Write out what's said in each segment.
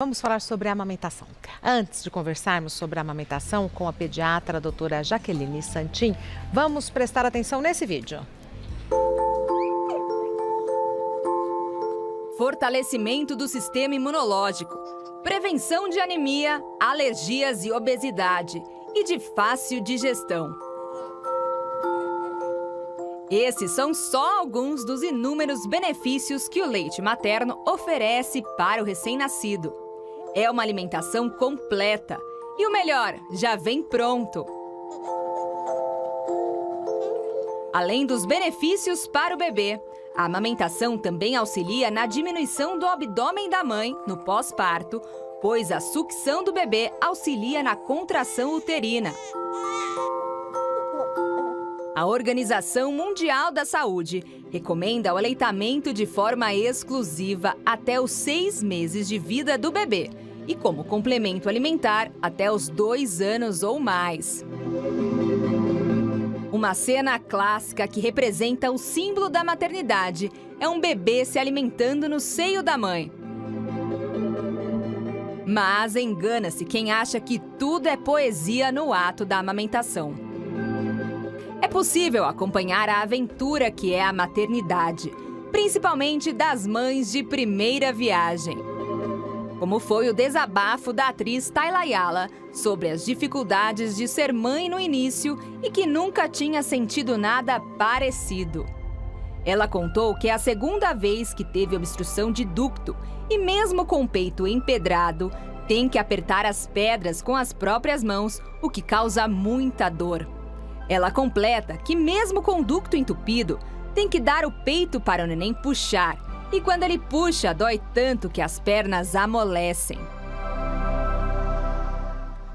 Vamos falar sobre a amamentação. Antes de conversarmos sobre a amamentação com a pediatra a doutora Jaqueline Santin, vamos prestar atenção nesse vídeo. Fortalecimento do sistema imunológico, prevenção de anemia, alergias e obesidade e de fácil digestão. Esses são só alguns dos inúmeros benefícios que o leite materno oferece para o recém-nascido. É uma alimentação completa e o melhor, já vem pronto. Além dos benefícios para o bebê, a amamentação também auxilia na diminuição do abdômen da mãe no pós-parto, pois a sucção do bebê auxilia na contração uterina. A Organização Mundial da Saúde recomenda o aleitamento de forma exclusiva até os 6 meses de vida do bebê e como complemento alimentar até os 2 anos ou mais. Uma cena clássica que representa o símbolo da maternidade é um bebê se alimentando no seio da mãe. Mas engana-se quem acha que tudo é poesia no ato da amamentação. É possível acompanhar a aventura que é a maternidade, principalmente das mães de primeira viagem. Como foi o desabafo da atriz Tayla Ayala sobre as dificuldades de ser mãe no início e que nunca tinha sentido nada parecido. Ela contou que é a segunda vez que teve obstrução de ducto e mesmo com o peito empedrado, tem que apertar as pedras com as próprias mãos, o que causa muita dor. Ela completa que mesmo com o ducto entupido, tem que dar o peito para o neném puxar. E quando ele puxa, dói tanto que as pernas amolecem.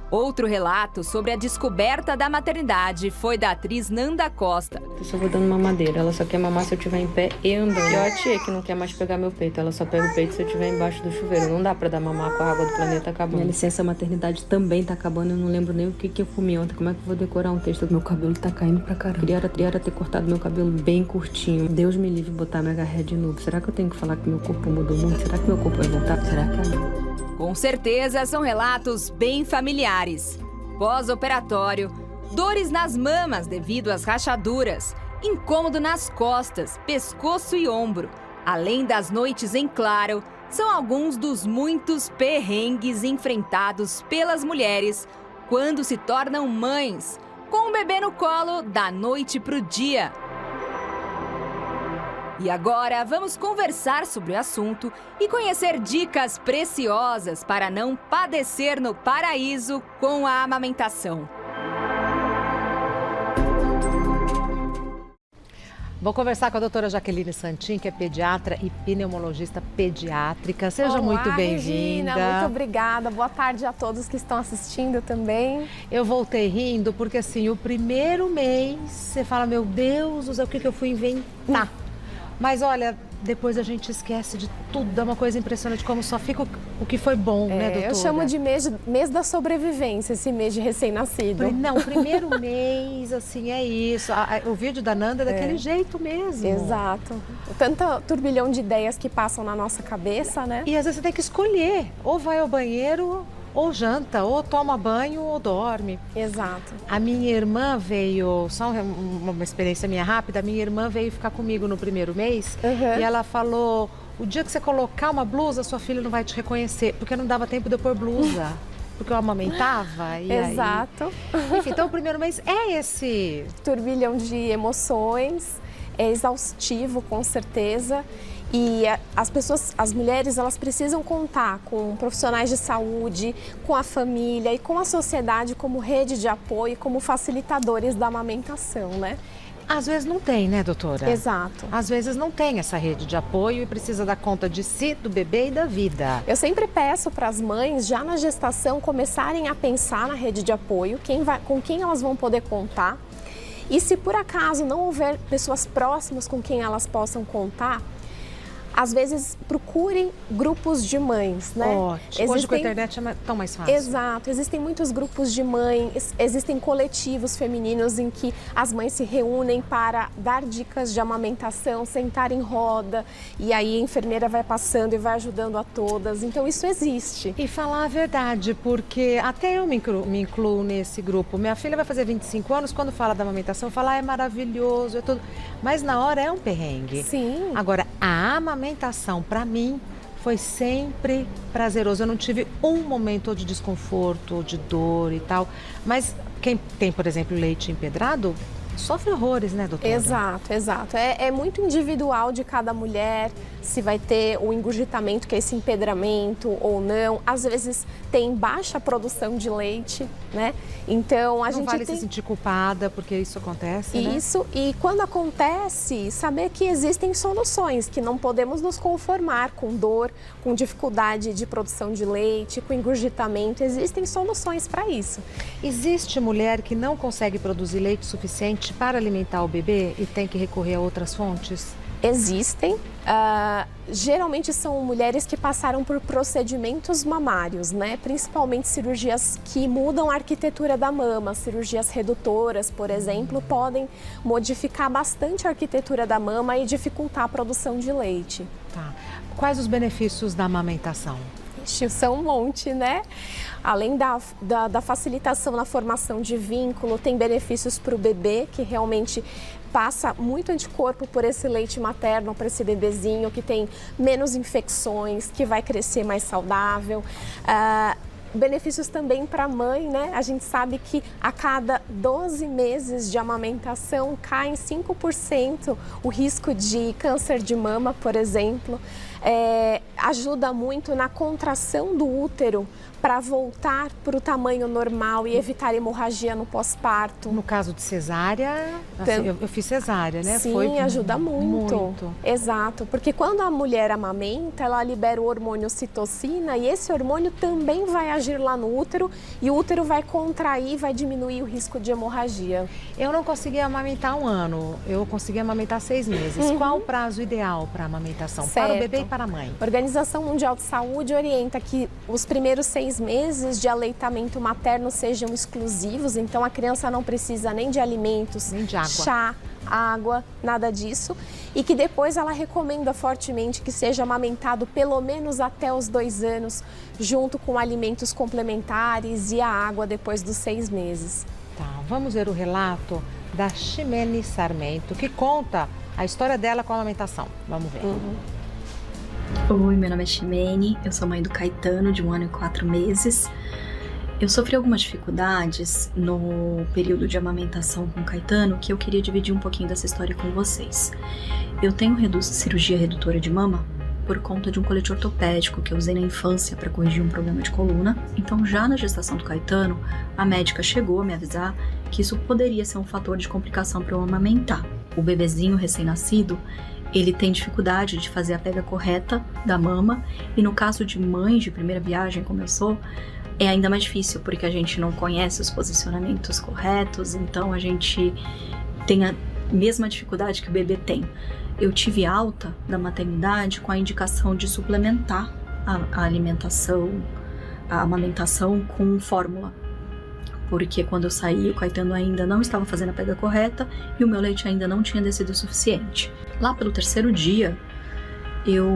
Outro relato sobre a descoberta da maternidade foi da atriz Nanda Costa. Eu só vou dando mamadeira, ela só quer mamar se eu estiver em pé e andando. E a tia que não quer mais pegar meu peito, ela só pega o peito se eu estiver embaixo do chuveiro. Não dá pra dar mamar com a água do planeta acabando. Minha licença, a maternidade também tá acabando, eu não lembro nem o que eu comi ontem. Como é que eu vou decorar um texto? Meu cabelo tá caindo pra caramba. Queria ter cortado meu cabelo bem curtinho. Deus me livre de botar mega hair de novo. Será que eu tenho que falar que meu corpo mudou muito? Será que meu corpo vai voltar? Será que é? Com certeza são relatos bem familiares. Pós-operatório, dores nas mamas devido às rachaduras, incômodo nas costas, pescoço e ombro, além das noites em claro, são alguns dos muitos perrengues enfrentados pelas mulheres quando se tornam mães, com o bebê no colo da noite para o dia. E agora vamos conversar sobre o assunto e conhecer dicas preciosas para não padecer no paraíso com a amamentação. Vou conversar com a doutora Jaqueline Santin, que é pediatra e pneumologista pediátrica. Seja muito bem-vinda. Regina, muito obrigada. Boa tarde a todos que estão assistindo também. Eu voltei rindo porque, assim, o primeiro mês você fala, meu Deus, o que eu fui inventar? Mas olha, depois a gente esquece de tudo, é uma coisa impressionante como só fica o que foi bom, né, doutora? Eu chamo de mês da sobrevivência, esse mês de recém-nascido. Não, o primeiro mês, assim, é isso. O vídeo da Nanda é daquele jeito mesmo. Exato. Tanto turbilhão de ideias que passam na nossa cabeça, né? E às vezes você tem que escolher, ou vai ao banheiro, ou janta, ou toma banho, ou dorme. Exato. A minha irmã veio, só uma experiência minha rápida, a minha irmã veio ficar comigo no primeiro mês e ela falou, o dia que você colocar uma blusa, sua filha não vai te reconhecer, porque não dava tempo de eu pôr blusa, porque eu amamentava. E exato. Aí... Enfim, então o primeiro mês é esse... turbilhão de emoções, é exaustivo com certeza. E as mulheres, elas precisam contar com profissionais de saúde, com a família e com a sociedade como rede de apoio, como facilitadores da amamentação, né? Às vezes não tem, né, doutora? Exato. Às vezes não tem essa rede de apoio e precisa dar conta de si, do bebê e da vida. Eu sempre peço para as mães, já na gestação, começarem a pensar na rede de apoio, com quem elas vão poder contar. E se por acaso não houver pessoas próximas com quem elas possam contar, às vezes procurem grupos de mães, né? Ótimo. Hoje com a internet é tão mais fácil. Exato, existem muitos grupos de mães, existem coletivos femininos em que as mães se reúnem para dar dicas de amamentação, sentar em roda, e aí a enfermeira vai passando e vai ajudando a todas, então isso existe. E falar a verdade, porque até eu me incluo nesse grupo. Minha filha vai fazer 25 anos, quando fala da amamentação, fala, é maravilhoso, é tudo. Mas na hora é um perrengue. Sim. Agora, a amamentação, para mim, foi sempre prazeroso. Eu não tive um momento de desconforto, de dor e tal. Mas quem tem, por exemplo, leite empedrado, sofre horrores, né, doutora? Exato. É muito individual de cada mulher, se vai ter o engurgitamento, que é esse empedramento ou não. Às vezes tem baixa produção de leite, né? Então a gente não vale se sentir culpada, porque isso acontece, né? Isso, e quando acontece, saber que existem soluções, que não podemos nos conformar com dor, com dificuldade de produção de leite, com engurgitamento. Existem soluções para isso. Existe mulher que não consegue produzir leite suficiente para alimentar o bebê e tem que recorrer a outras fontes? Existem. Geralmente são mulheres que passaram por procedimentos mamários, né? Principalmente cirurgias que mudam a arquitetura da mama. Cirurgias redutoras, por exemplo, podem modificar bastante a arquitetura da mama e dificultar a produção de leite. Tá. Quais os benefícios da amamentação? São um monte, né? Além da facilitação na formação de vínculo, tem benefícios para o bebê, que realmente passa muito anticorpo por esse leite materno, para esse bebezinho, que tem menos infecções, que vai crescer mais saudável. Benefícios também para a mãe, né? A gente sabe que a cada 12 meses de amamentação cai em 5% o risco de câncer de mama, por exemplo. Ajuda muito na contração do útero para voltar para o tamanho normal e evitar hemorragia no pós-parto. No caso de cesárea, assim, eu fiz cesárea, né? Sim, ajuda muito. Exato, porque quando a mulher amamenta, ela libera o hormônio ocitocina e esse hormônio também vai agir lá no útero e o útero vai contrair, vai diminuir o risco de hemorragia. Eu não consegui amamentar 1 ano, eu consegui amamentar 6 meses. Qual o prazo ideal para a amamentação? Certo. Para o bebê e para a mãe? A Organização Mundial de Saúde orienta que os primeiros 6 meses de aleitamento materno sejam exclusivos, então a criança não precisa nem de alimentos, nem de água, chá, água, nada disso. E que depois ela recomenda fortemente que seja amamentado pelo menos até os 2 anos, junto com alimentos complementares e a água depois dos 6 meses. Tá, vamos ver o relato da Ximene Sarmento, que conta a história dela com a amamentação. Vamos ver. Oi, meu nome é Ximene, eu sou mãe do Caetano, de 1 ano e 4 meses. Eu sofri algumas dificuldades no período de amamentação com o Caetano, que eu queria dividir um pouquinho dessa história com vocês. Eu tenho cirurgia redutora de mama por conta de um colete ortopédico que eu usei na infância para corrigir um problema de coluna. Então, já na gestação do Caetano, a médica chegou a me avisar que isso poderia ser um fator de complicação para eu amamentar. O bebezinho recém-nascido, ele tem dificuldade de fazer a pega correta da mama e no caso de mães de primeira viagem, como eu sou, é ainda mais difícil porque a gente não conhece os posicionamentos corretos, então a gente tem a mesma dificuldade que o bebê tem. Eu tive alta da maternidade com a indicação de suplementar a alimentação, a amamentação com fórmula. Porque quando eu saí, o Caetano ainda não estava fazendo a pega correta e o meu leite ainda não tinha descido o suficiente. Lá pelo 3º dia, eu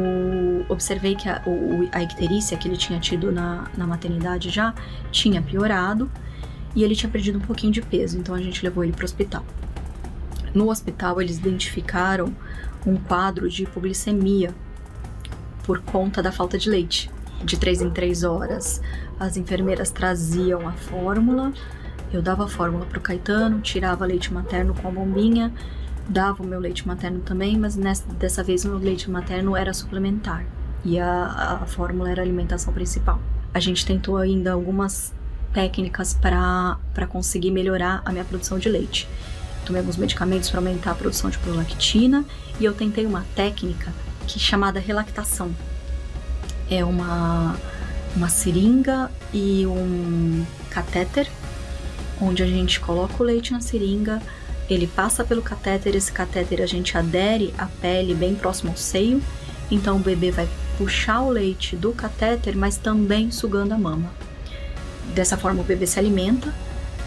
observei que a icterícia que ele tinha tido na maternidade já tinha piorado e ele tinha perdido um pouquinho de peso, então a gente levou ele para o hospital. No hospital, eles identificaram um quadro de hipoglicemia por conta da falta de leite. De 3 em 3 horas, as enfermeiras traziam a fórmula, eu dava a fórmula para o Caetano, tirava leite materno com a bombinha, dava o meu leite materno também, mas dessa vez o meu leite materno era suplementar e a fórmula era a alimentação principal. A gente tentou ainda algumas técnicas para conseguir melhorar a minha produção de leite. Tomei alguns medicamentos para aumentar a produção de prolactina e eu tentei uma técnica chamada relactação. É uma seringa e um catéter, onde a gente coloca o leite na seringa, ele passa pelo catéter, esse catéter a gente adere à pele bem próximo ao seio Então o bebê vai puxar o leite do catéter, mas também sugando a mama. Dessa forma o bebê se alimenta,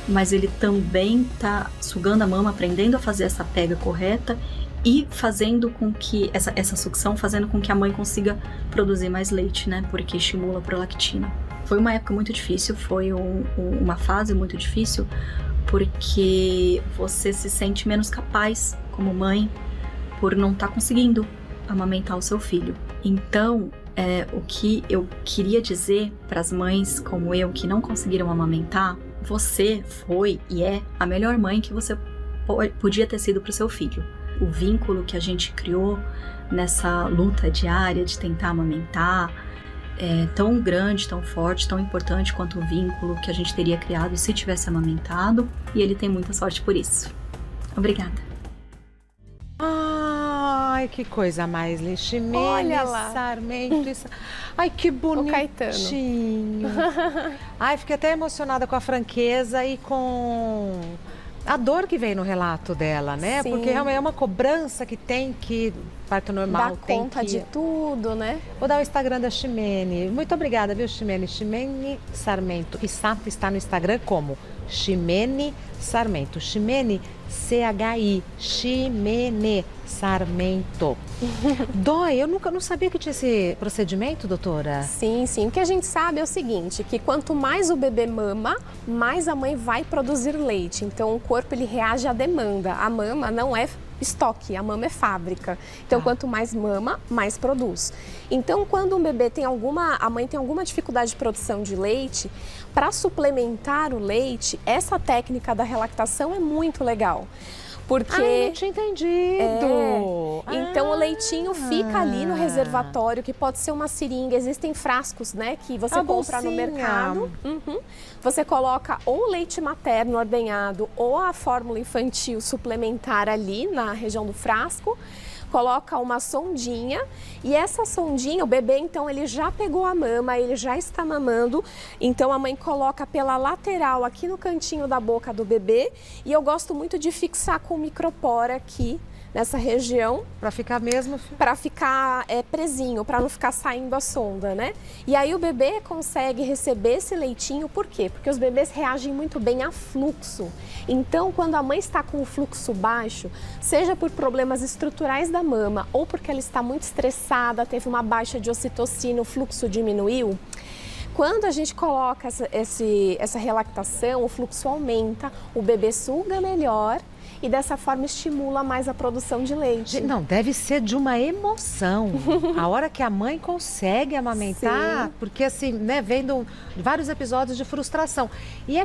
mas ele também está sugando a mama, aprendendo a fazer essa pega correta e fazendo com que, essa sucção, fazendo com que a mãe consiga produzir mais leite, né? Porque estimula a prolactina. Foi uma época muito difícil, foi uma fase muito difícil, porque você se sente menos capaz como mãe por não estar conseguindo amamentar o seu filho. Então, o que eu queria dizer para as mães como eu que não conseguiram amamentar, você foi e é a melhor mãe que você podia ter sido para o seu filho. O vínculo que a gente criou nessa luta diária de tentar amamentar é tão grande, tão forte, tão importante quanto o vínculo que a gente teria criado se tivesse amamentado, e ele tem muita sorte por isso. Obrigada. Ai, que coisa mais linda. Ximene, Olha lá. Sarmento. Ai, que bonitinho. Ai, fiquei até emocionada com a franqueza e com a dor que vem no relato dela, né? Sim. Porque realmente é uma cobrança que tem que, parto normal, Dá tem conta que... de tudo, né? Vou dar o Instagram da Ximene. Muito obrigada, viu, Ximene? Ximene Sarmento. E Sato está no Instagram como Ximene Sarmento. Ximene, C-H-I. Ximene Sarmento. Dói? Eu não sabia que tinha esse procedimento, doutora. Sim, sim. O que a gente sabe é o seguinte, que quanto mais o bebê mama, mais a mãe vai produzir leite. Então, o corpo ele reage à demanda. A mama não é estoque, a mama é fábrica. Então, quanto mais mama, mais produz. Então, quando um bebê tem a mãe tem alguma dificuldade de produção de leite, para suplementar o leite, essa técnica da relactação é muito legal. Porque... Ai, não tinha entendido. Então o leitinho fica ali no reservatório, que pode ser uma seringa, existem frascos, né, que você compra no mercado. Você coloca ou o leite materno ordenhado ou a fórmula infantil suplementar ali na região do frasco. Coloca uma sondinha e essa sondinha, o bebê então ele já pegou a mama, ele já está mamando, então a mãe coloca pela lateral aqui no cantinho da boca do bebê e eu gosto muito de fixar com o micropora aqui nessa região. Para ficar mesmo? Para ficar presinho, para não ficar saindo a sonda, né? E aí o bebê consegue receber esse leitinho, por quê? Porque os bebês reagem muito bem a fluxo. Então, quando a mãe está com o fluxo baixo, seja por problemas estruturais da mama ou porque ela está muito estressada, teve uma baixa de ocitocina, o fluxo diminuiu, quando a gente coloca essa relactação, o fluxo aumenta, o bebê suga melhor e dessa forma estimula mais a produção de leite. Não, deve ser de uma emoção. A hora que a mãe consegue amamentar, Sim. porque assim, né, vendo vários episódios de frustração. E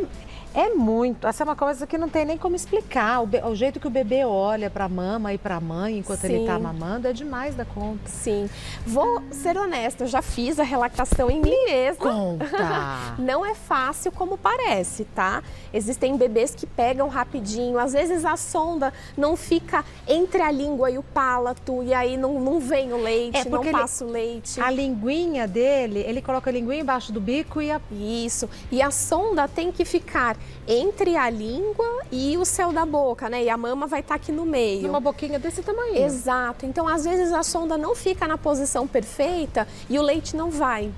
é muito, essa é uma coisa que não tem nem como explicar. O jeito que o bebê olha para a mama e para a mãe enquanto Sim. ele está mamando é demais da conta. Sim. Vou ser honesta, eu já fiz a relactação em mim mesma. Conta! Não é fácil como parece, tá? Existem bebês que pegam rapidinho, às vezes a sonda não fica entre a língua e o palato, e aí não vem o leite, não passa o leite. A linguinha dele, ele coloca a linguinha embaixo do bico e Isso. E a sonda tem que ficar entre a língua e o céu da boca, né? E a mama vai estar aqui no meio. uma boquinha desse tamanho. Exato. Então, às vezes a sonda não fica na posição perfeita e o leite não vai.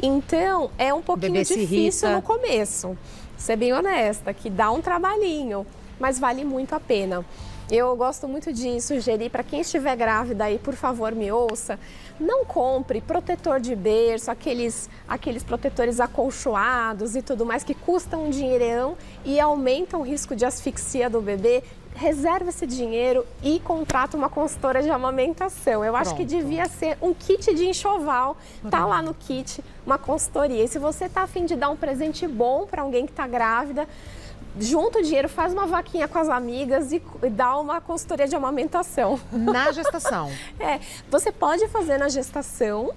Então, é um pouquinho difícil no começo. Ser bem honesta, que dá um trabalhinho, mas vale muito a pena. Eu gosto muito de sugerir para quem estiver grávida aí, por favor, me ouça, não compre protetor de berço, aqueles protetores acolchoados e tudo mais que custam um dinheirão e aumentam o risco de asfixia do bebê. Reserva esse dinheiro e contrata uma consultora de amamentação. Eu acho que devia ser um kit de enxoval, tá lá no kit, uma consultoria. E se você tá a fim de dar um presente bom para alguém que está grávida, junta o dinheiro, faz uma vaquinha com as amigas e dá uma consultoria de amamentação. Na gestação. Você pode fazer na gestação,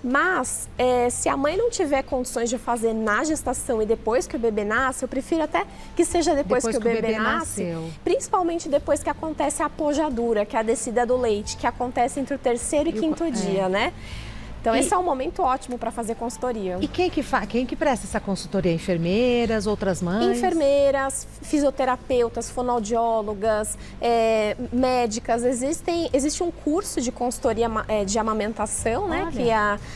mas se a mãe não tiver condições de fazer na gestação e depois que o bebê nasce, eu prefiro até que seja depois que o bebê nasce, principalmente depois que acontece a apojadura, que é a descida do leite, que acontece entre o terceiro e quinto dia, né? Então, esse é um momento ótimo para fazer consultoria. E quem que presta essa consultoria? Enfermeiras, outras mães? Enfermeiras, fisioterapeutas, fonoaudiólogas, médicas. Existe um curso de consultoria de amamentação, né? Que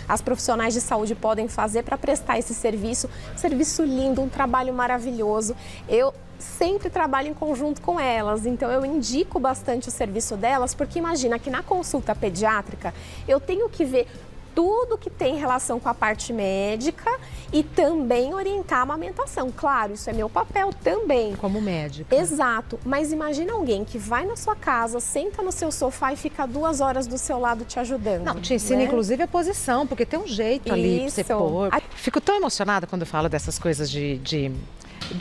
as profissionais de saúde podem fazer para prestar esse serviço. Um serviço lindo, um trabalho maravilhoso. Eu sempre trabalho em conjunto com elas, então eu indico bastante o serviço delas, porque imagina que na consulta pediátrica eu tenho que ver tudo que tem relação com a parte médica e também orientar a amamentação. Claro, isso é meu papel também. Como médica. Exato, mas imagina alguém que vai na sua casa, senta no seu sofá e fica 2 horas do seu lado te ajudando. Não, te ensina inclusive a posição, porque tem um jeito ali pra você pôr. Fico tão emocionada quando eu falo dessas coisas de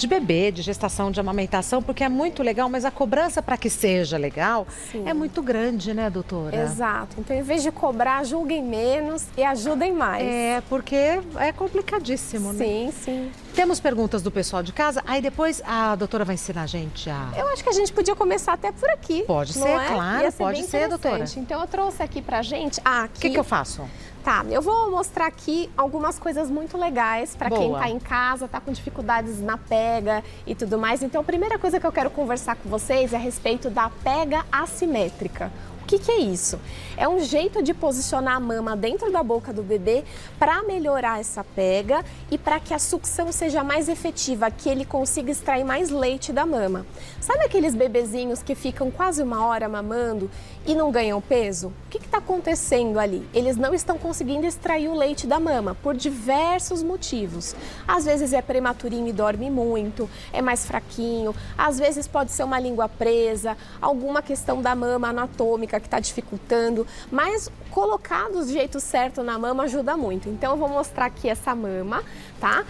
bebê, de gestação, de amamentação, porque é muito legal, mas a cobrança para que seja legal é muito grande, né, doutora? Exato. Então, em vez de cobrar, julguem menos e ajudem mais. É, porque é complicadíssimo, né? Sim, sim. Temos perguntas do pessoal de casa, aí depois a doutora vai ensinar a gente a... Eu acho que a gente podia começar até por aqui. Pode ser, claro, pode ser, doutora. Então, eu trouxe aqui pra gente... O que eu faço? Tá, eu vou mostrar aqui algumas coisas muito legais para quem tá em casa, tá com dificuldades na pega e tudo mais. Então, a primeira coisa que eu quero conversar com vocês é a respeito da pega assimétrica. O que é isso? É um jeito de posicionar a mama dentro da boca do bebê para melhorar essa pega e para que a sucção seja mais efetiva, que ele consiga extrair mais leite da mama. Sabe aqueles bebezinhos que ficam quase 1 hora mamando e não ganham peso? O que está acontecendo ali? Eles não estão conseguindo extrair o leite da mama por diversos motivos. Às vezes é prematurinho e dorme muito, é mais fraquinho, às vezes pode ser uma língua presa, alguma questão da mama anatômica que está dificultando, mas colocar do jeito certo na mama ajuda muito. Então eu vou mostrar aqui essa mama, tá?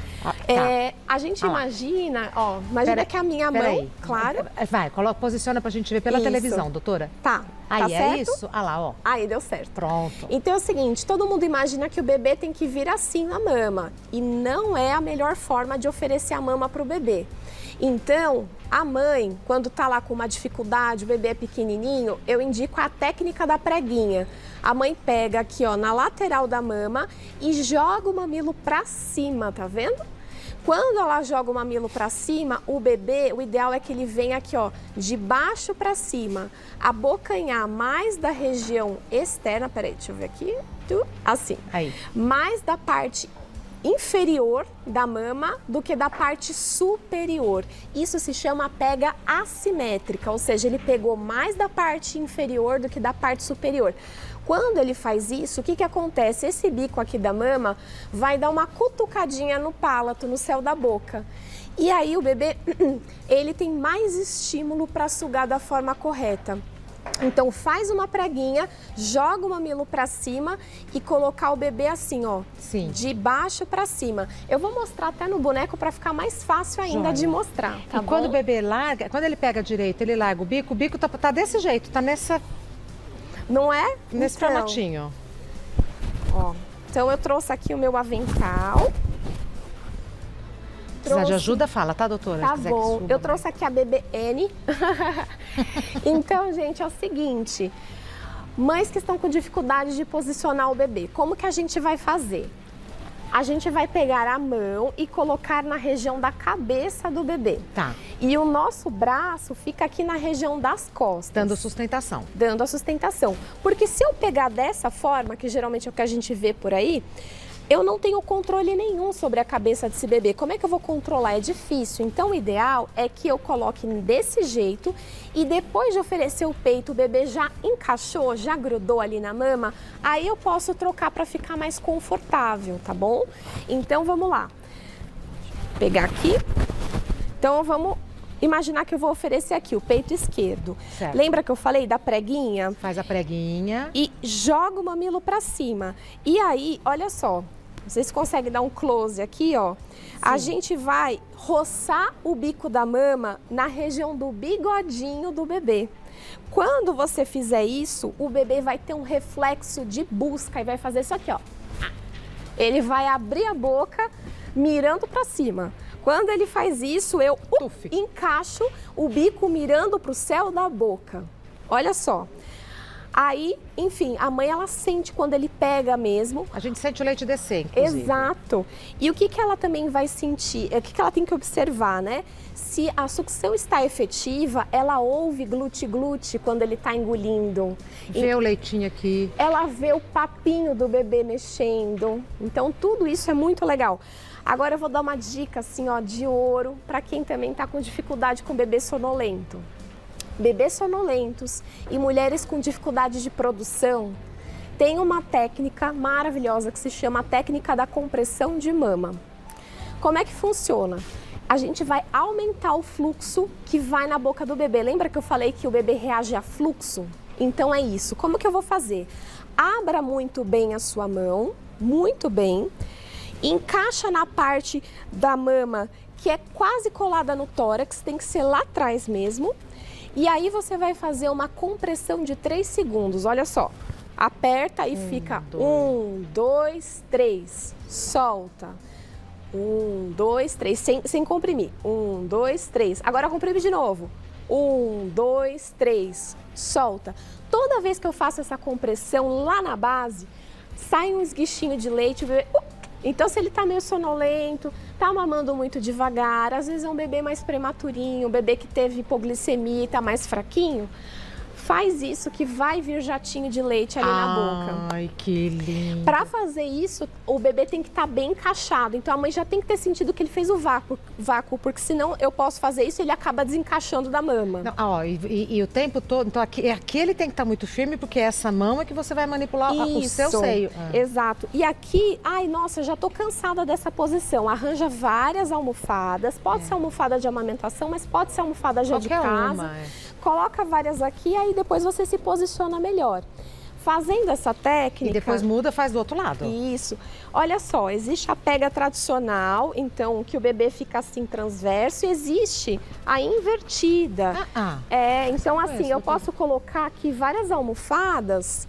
A gente imagina, imagina que a minha mão, claro. Vai, posiciona pra gente ver pela televisão, doutora. Tá. Aí tá certo? É isso? Ah lá, ó. Aí deu certo. Pronto. Então é o seguinte, todo mundo imagina que o bebê tem que vir assim na mama e não é a melhor forma de oferecer a mama para o bebê. Então, a mãe, quando tá lá com uma dificuldade, o bebê é pequenininho, eu indico a técnica da preguinha. A mãe pega aqui, ó, na lateral da mama e joga o mamilo para cima, tá vendo? Quando ela joga o mamilo para cima, o bebê, o ideal é que ele venha aqui, ó, de baixo para cima, abocanhar mais da região externa, peraí, deixa eu ver aqui, assim, aí. Mais da parte inferior da mama do que da parte superior. Isso se chama pega assimétrica, ou seja, ele pegou mais da parte inferior do que da parte superior. Quando ele faz isso, o que acontece? Esse bico aqui da mama vai dar uma cutucadinha no palato, no céu da boca. E aí o bebê, ele tem mais estímulo para sugar da forma correta. Então faz uma preguinha, joga o mamilo para cima e colocar o bebê assim, ó, sim, de baixo para cima. Eu vou mostrar até no boneco para ficar mais fácil ainda de mostrar, tá bom? Quando o bebê larga, quando ele pega direito, ele larga o bico tá desse jeito, tá nessa... Não é? Nesse formatinho. Ó, então eu trouxe aqui o meu avental. Precisar de ajuda, fala, tá, doutora? Tá bom. Eu trouxe aqui a BBN. Então, gente, é o seguinte. Mães que estão com dificuldade de posicionar o bebê, como que a gente vai fazer? A gente vai pegar a mão e colocar na região da cabeça do bebê. Tá. E o nosso braço fica aqui na região das costas. Dando sustentação. Dando a sustentação. Porque se eu pegar dessa forma, que geralmente é o que a gente vê por aí, eu não tenho controle nenhum sobre a cabeça desse bebê. Como é que eu vou controlar? É difícil. Então, o ideal é que eu coloque desse jeito e depois de oferecer o peito, o bebê já encaixou, já grudou ali na mama, aí eu posso trocar para ficar mais confortável, tá bom? Então, vamos lá. Vou pegar aqui. Então, vamos imaginar que eu vou oferecer aqui o peito esquerdo. Certo. Lembra que eu falei da preguinha? Faz a preguinha. E joga o mamilo para cima. E aí, olha só, vocês conseguem dar um close aqui, ó. Sim. A gente vai roçar o bico da mama na região do bigodinho do bebê. Quando você fizer isso, o bebê vai ter um reflexo de busca e vai fazer isso aqui, ó. Ele vai abrir a boca mirando para cima. Quando ele faz isso, eu encaixo o bico mirando para o céu da boca. Olha só. Aí, enfim, a mãe, ela sente quando ele pega mesmo. A gente sente o leite descer, inclusive. Exato. E o que ela também vai sentir, o que ela tem que observar, né? Se a sucção está efetiva, ela ouve glute-glute quando ele está engolindo. Vê o leitinho aqui. Ela vê o papinho do bebê mexendo. Então, tudo isso é muito legal. Agora eu vou dar uma dica, assim, ó, de ouro, para quem também está com dificuldade com bebê sonolento. Bebês sonolentos e mulheres com dificuldade de produção, tem uma técnica maravilhosa que se chama a técnica da compressão de mama. Como é que funciona? A gente vai aumentar o fluxo que vai na boca do bebê. Lembra que eu falei que o bebê reage a fluxo? Então é isso. Como que eu vou fazer? Abra muito bem a sua mão, muito bem. Encaixa na parte da mama que é quase colada no tórax, tem que ser lá atrás mesmo. E aí você vai fazer uma compressão de 3 segundos, olha só. Aperta e fica 1, 2, 3, solta. 1, 2, 3, sem comprimir. 1, 2, 3. Agora comprime de novo. 1, 2, 3, solta. Toda vez que eu faço essa compressão lá na base, sai um esguichinho de leite, o bebê... Então, se ele está meio sonolento, está mamando muito devagar, às vezes é um bebê mais prematurinho, um bebê que teve hipoglicemia e está mais fraquinho, faz isso que vai vir jatinho de leite ali na boca. Ai, que lindo. Para fazer isso, o bebê tem que estar bem encaixado. Então, a mãe já tem que ter sentido que ele fez o vácuo, porque senão eu posso fazer isso e ele acaba desencaixando da mama. Não, ó, e o tempo todo, então aqui ele tem que estar muito firme, porque essa mão é que você vai manipular o seu seio. Exato. E aqui, ai, nossa, já tô cansada dessa posição. Arranja várias almofadas, pode ser almofada de amamentação, mas pode ser almofada já de casa. Coloca várias aqui, aí depois você se posiciona melhor. Fazendo essa técnica... E depois muda, faz do outro lado. Isso. Olha só, existe a pega tradicional, então, que o bebê fica assim transverso, e existe a invertida. Então assim, eu posso colocar aqui várias almofadas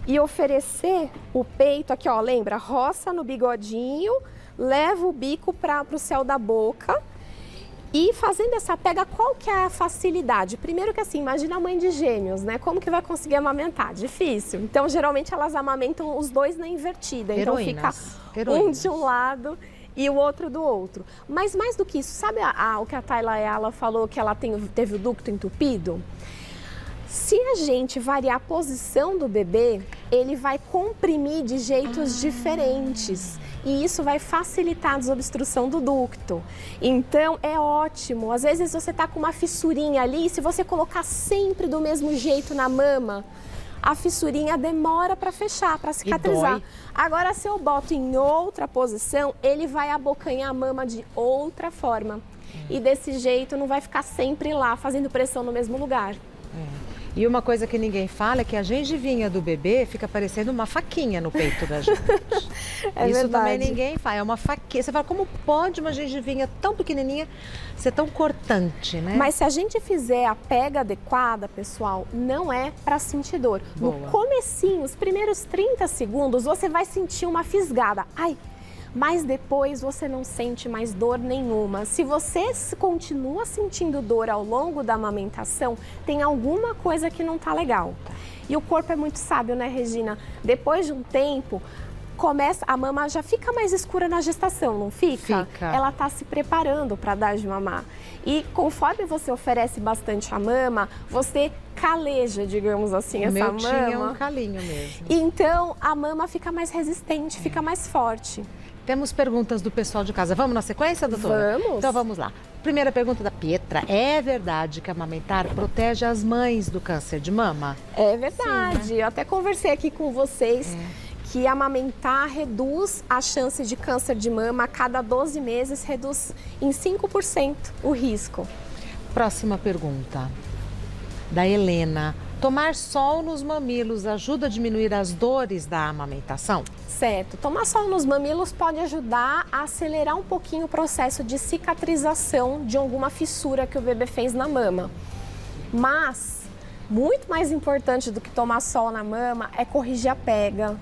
e oferecer o peito aqui, ó, lembra? Roça no bigodinho, leva o bico para o céu da boca. E fazendo essa pega, qual que é a facilidade? Primeiro que assim, imagina a mãe de gêmeos, né? Como que vai conseguir amamentar? Difícil. Então, geralmente, elas amamentam os dois na invertida. Então, fica um de um lado e o outro do outro. Mas mais do que isso, sabe o que a Tayla Ayala falou, que ela teve o ducto entupido? Se a gente variar a posição do bebê, ele vai comprimir de jeitos diferentes. E isso vai facilitar a desobstrução do ducto. Então, é ótimo. Às vezes você está com uma fissurinha ali, e se você colocar sempre do mesmo jeito na mama, a fissurinha demora para fechar, para cicatrizar. Agora, se eu boto em outra posição, ele vai abocanhar a mama de outra forma. E desse jeito não vai ficar sempre lá, fazendo pressão no mesmo lugar. E uma coisa que ninguém fala é que a gengivinha do bebê fica parecendo uma faquinha no peito da gente. Isso verdade. Também ninguém fala, é uma faquinha. Você fala, como pode uma gengivinha tão pequenininha ser tão cortante, né? Mas se a gente fizer a pega adequada, pessoal, não é para sentir dor. No comecinho, os primeiros 30 segundos, você vai sentir uma fisgada. Ai! Mas depois você não sente mais dor nenhuma. Se você continua sentindo dor ao longo da amamentação, tem alguma coisa que não tá legal. E o corpo é muito sábio, né, Regina? Depois de um tempo, a mama já fica mais escura na gestação, não fica? Fica. Ela tá se preparando para dar de mamar. E conforme você oferece bastante a mama, você caleja, digamos assim, essa mama. Tinha um calinho mesmo. Então, a mama fica mais resistente, fica mais forte. Temos perguntas do pessoal de casa. Vamos na sequência, doutora? Vamos. Então vamos lá. Primeira pergunta da Pietra. É verdade que amamentar protege as mães do câncer de mama? É verdade. Sim, né? Eu até conversei aqui com vocês que amamentar reduz a chance de câncer de mama. A cada 12 meses reduz em 5% o risco. Próxima pergunta. Da Helena. Tomar sol nos mamilos ajuda a diminuir as dores da amamentação? Certo. Tomar sol nos mamilos pode ajudar a acelerar um pouquinho o processo de cicatrização de alguma fissura que o bebê fez na mama. Mas, muito mais importante do que tomar sol na mama é corrigir a pega.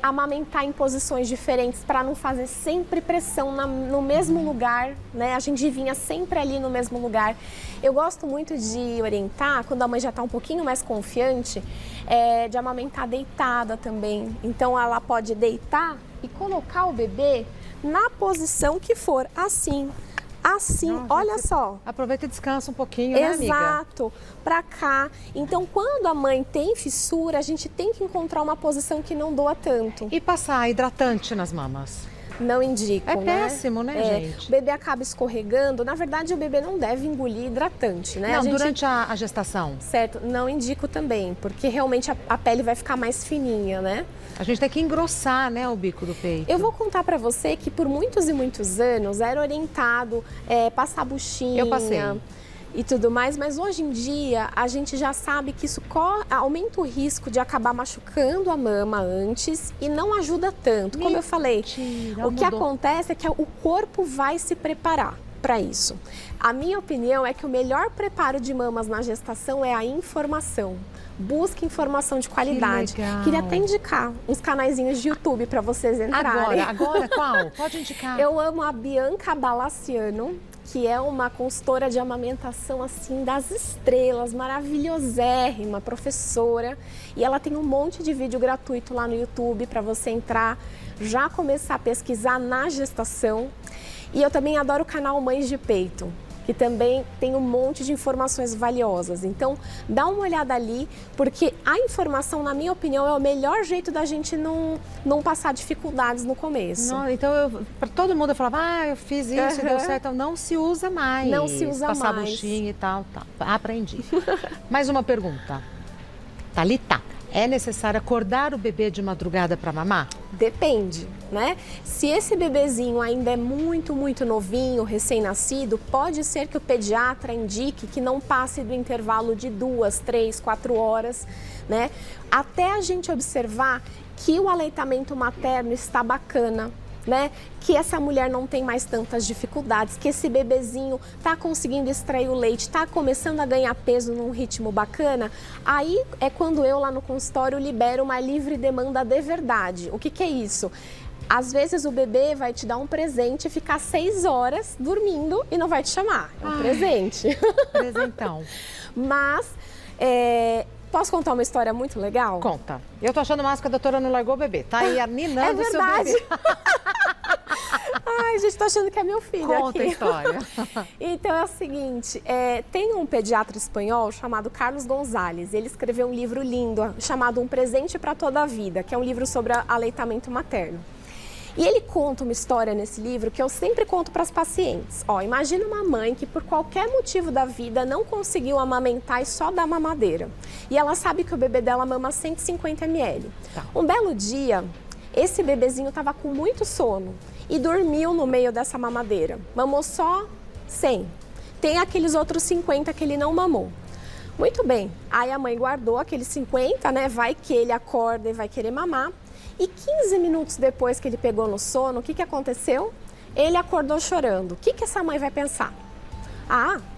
amamentar em posições diferentes para não fazer sempre pressão no mesmo lugar, né? A gengivinha sempre ali no mesmo lugar. Eu gosto muito de orientar, quando a mãe já está um pouquinho mais confiante, de amamentar deitada também. Então ela pode deitar e colocar o bebê na posição que for, assim. Assim, olha só. Aproveita e descansa um pouquinho, né, amiga? Exato, pra cá. Então, quando a mãe tem fissura, a gente tem que encontrar uma posição que não doa tanto. E passar hidratante nas mamas? Não indico, É né? péssimo, né, gente? O bebê acaba escorregando. Na verdade, o bebê não deve engolir hidratante, né? Não, durante a gestação. Certo, não indico também, porque realmente a pele vai ficar mais fininha, né? A gente tem que engrossar, né, o bico do peito. Eu vou contar pra você que por muitos e muitos anos era orientado passar buchinha. Eu passei. E tudo mais, mas hoje em dia a gente já sabe que isso aumenta o risco de acabar machucando a mama antes e não ajuda tanto. Como eu falei, o que acontece é que o corpo vai se preparar para isso. A minha opinião é que o melhor preparo de mamas na gestação é a informação. Busque informação de qualidade. Queria até indicar uns canaizinhos de YouTube para vocês entrarem. Agora qual? Pode indicar. Eu amo a Bianca Balaciano, que é uma consultora de amamentação assim das estrelas, maravilhosérrima, professora. E ela tem um monte de vídeo gratuito lá no YouTube para você entrar, já começar a pesquisar na gestação. E eu também adoro o canal Mães de Peito, que também tem um monte de informações valiosas. Então, dá uma olhada ali, porque a informação, na minha opinião, é o melhor jeito da gente não passar dificuldades no começo. Não, então, para todo mundo eu falava, eu fiz isso e deu certo. Então, não se usa mais. Não se usa passar mais. buchinha e tal. Aprendi. Mais uma pergunta. Thalita, é necessário acordar o bebê de madrugada para mamar? Depende, né? Se esse bebezinho ainda é muito novinho, recém-nascido, pode ser que o pediatra indique que não passe do intervalo de 2, 3, 4 horas, né? Até a gente observar que o aleitamento materno está bacana, né? Que essa mulher não tem mais tantas dificuldades, que esse bebezinho está conseguindo extrair o leite, está começando a ganhar peso num ritmo bacana, aí é quando eu lá no consultório libero uma livre demanda de verdade. O que é isso? Às vezes o bebê vai te dar um presente e ficar 6 horas dormindo e não vai te chamar. É um presente. Presentão. Mas, posso contar uma história muito legal? Conta. Eu tô achando massa que a doutora não largou o bebê. Tá aí aninando o seu bebê. Ai, gente, tô achando que é meu filho. Conta aqui. a história. Então é o seguinte, tem um pediatra espanhol chamado Carlos Gonzalez. Ele escreveu um livro lindo chamado Um Presente para Toda a Vida, que é um livro sobre aleitamento materno. E ele conta uma história nesse livro que eu sempre conto para as pacientes. Imagina uma mãe que por qualquer motivo da vida não conseguiu amamentar e só dá mamadeira. E ela sabe que o bebê dela mama 150 ml. Tá. Um belo dia, esse bebezinho estava com muito sono e dormiu no meio dessa mamadeira. Mamou só 100. Tem aqueles outros 50 que ele não mamou. Muito bem. Aí a mãe guardou aqueles 50, né? Vai que ele acorda e vai querer mamar. E 15 minutos depois que ele pegou no sono, o que aconteceu? Ele acordou chorando. O que essa mãe vai pensar?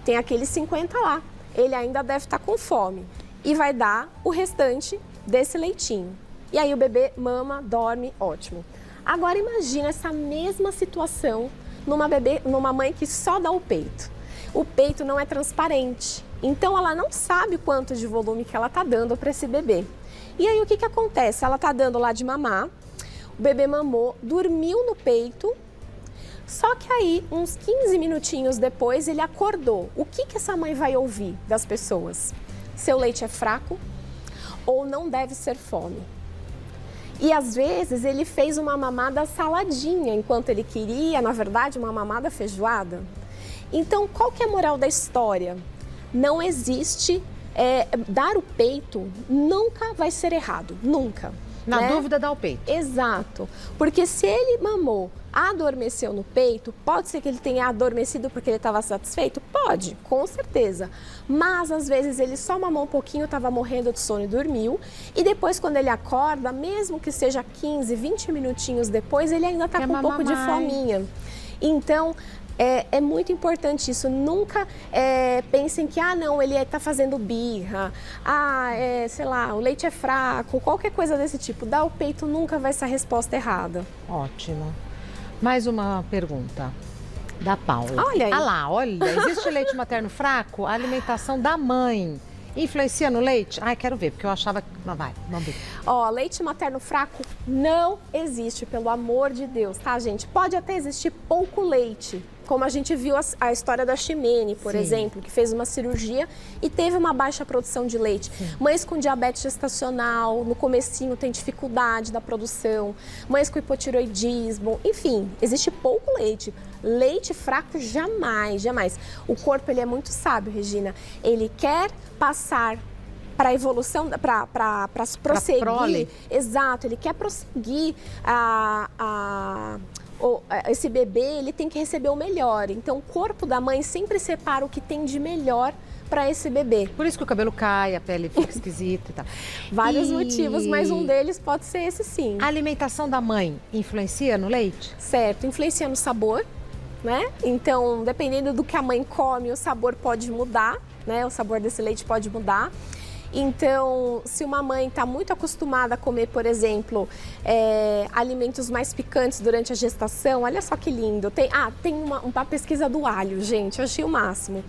Tem aqueles 50 lá. Ele ainda deve estar com fome. E vai dar o restante desse leitinho. E aí o bebê dorme, ótimo. Agora imagina essa mesma situação numa mãe que só dá o peito. O peito não é transparente. Então ela não sabe quanto de volume que ela está dando para esse bebê. E aí o que acontece? Ela tá dando lá de mamar, o bebê mamou, dormiu no peito, só que aí, uns 15 minutinhos depois, ele acordou. O que essa mãe vai ouvir das pessoas? Seu leite é fraco ou não deve ser fome? E às vezes ele fez uma mamada saladinha, enquanto ele queria, na verdade, uma mamada feijoada. Então, qual que é a moral da história? Não existe... dar o peito nunca vai ser errado, nunca. Na dúvida, dá o peito. Exato, porque se ele mamou, adormeceu no peito, pode ser que ele tenha adormecido porque ele estava satisfeito? Pode, com certeza. Mas às vezes ele só mamou um pouquinho, estava morrendo de sono e dormiu. E depois quando ele acorda, mesmo que seja 15, 20 minutinhos depois, ele ainda está com um pouco de fominha. Então, É muito importante isso. Nunca pensem que, não, ele está fazendo birra, sei lá, o leite é fraco, qualquer coisa desse tipo. Dar o peito nunca vai ser a resposta errada. Ótimo. Mais uma pergunta da Paula. Olha aí. Olha, existe leite materno fraco? A alimentação da mãe influencia no leite? Quero ver, porque eu achava que... Não, vai, vamos ver. Leite materno fraco não existe, pelo amor de Deus, tá, gente? Pode até existir pouco leite, como a gente viu a história da Ximene, por exemplo, que fez uma cirurgia e teve uma baixa produção de leite. Sim. Mães com diabetes gestacional, no comecinho tem dificuldade da produção, mães com hipotiroidismo, enfim, existe pouco leite. Leite fraco jamais, jamais. O corpo, ele é muito sábio, Regina. Ele quer passar para a evolução, para prosseguir. Prole. Exato, ele quer prosseguir esse bebê, ele tem que receber o melhor. Então, o corpo da mãe sempre separa o que tem de melhor para esse bebê. Por isso que o cabelo cai, a pele fica esquisita e tal. Vários motivos, mas um deles pode ser esse sim. A alimentação da mãe influencia no leite? Certo, influencia no sabor, né? Então, dependendo do que a mãe come, o sabor pode mudar, né? O sabor desse leite pode mudar. Então, se uma mãe está muito acostumada a comer, por exemplo, alimentos mais picantes durante a gestação, olha só que lindo. Tem uma pesquisa do alho, gente, eu achei o máximo.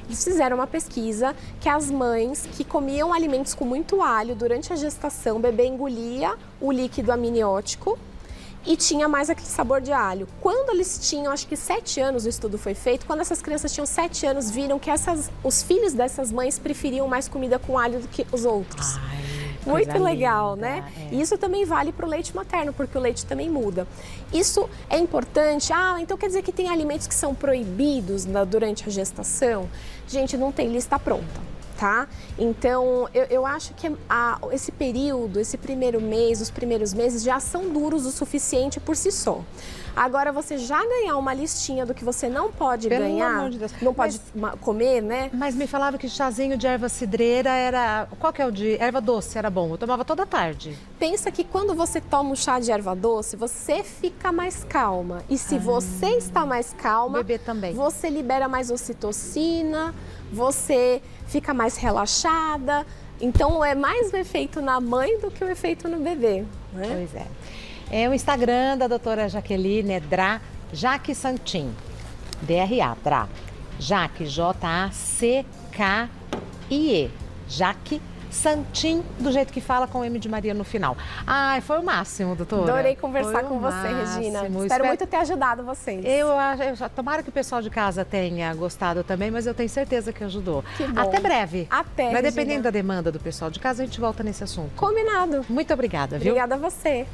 Eles fizeram uma pesquisa que as mães que comiam alimentos com muito alho durante a gestação, o bebê engolia o líquido amniótico e tinha mais aquele sabor de alho. Quando eles tinham, acho que 7 anos, o estudo foi feito, quando essas crianças tinham 7 anos, viram que os filhos dessas mães preferiam mais comida com alho do que os outros. Muito legal, né? E isso também vale para o leite materno, porque o leite também muda. Isso é importante. Então quer dizer que tem alimentos que são proibidos durante a gestação? Gente, não tem lista pronta. Tá? Então, eu acho que esse período, esse primeiro mês, os primeiros meses já são duros o suficiente por si só. Agora, você já ganhar uma listinha do que você não pode ganhar, não pode comer, né? Mas me falaram que chazinho de erva cidreira era... Qual que é o de erva doce? Era bom, eu tomava toda tarde. Pensa que quando você toma um chá de erva doce, você fica mais calma. E se você está mais calma, o bebê também. Você libera mais ocitocina, você fica mais relaxada. Então, é mais o efeito na mãe do que o efeito no bebê, né? Pois é. É o Instagram da doutora Jaqueline, é Jaque Santin, DRA, Dra. Jaque, J-A-C-K-I-E. Jaque Santin, do jeito que fala, com M de Maria no final. Foi o máximo, doutora. Adorei conversar com você, Regina. Espero muito ter ajudado vocês. Tomara que o pessoal de casa tenha gostado também, mas eu tenho certeza que ajudou. Que bom. Até breve. Até, Mas dependendo da demanda do pessoal de casa, a gente volta nesse assunto. Combinado. Muito obrigada, viu? Obrigada a você.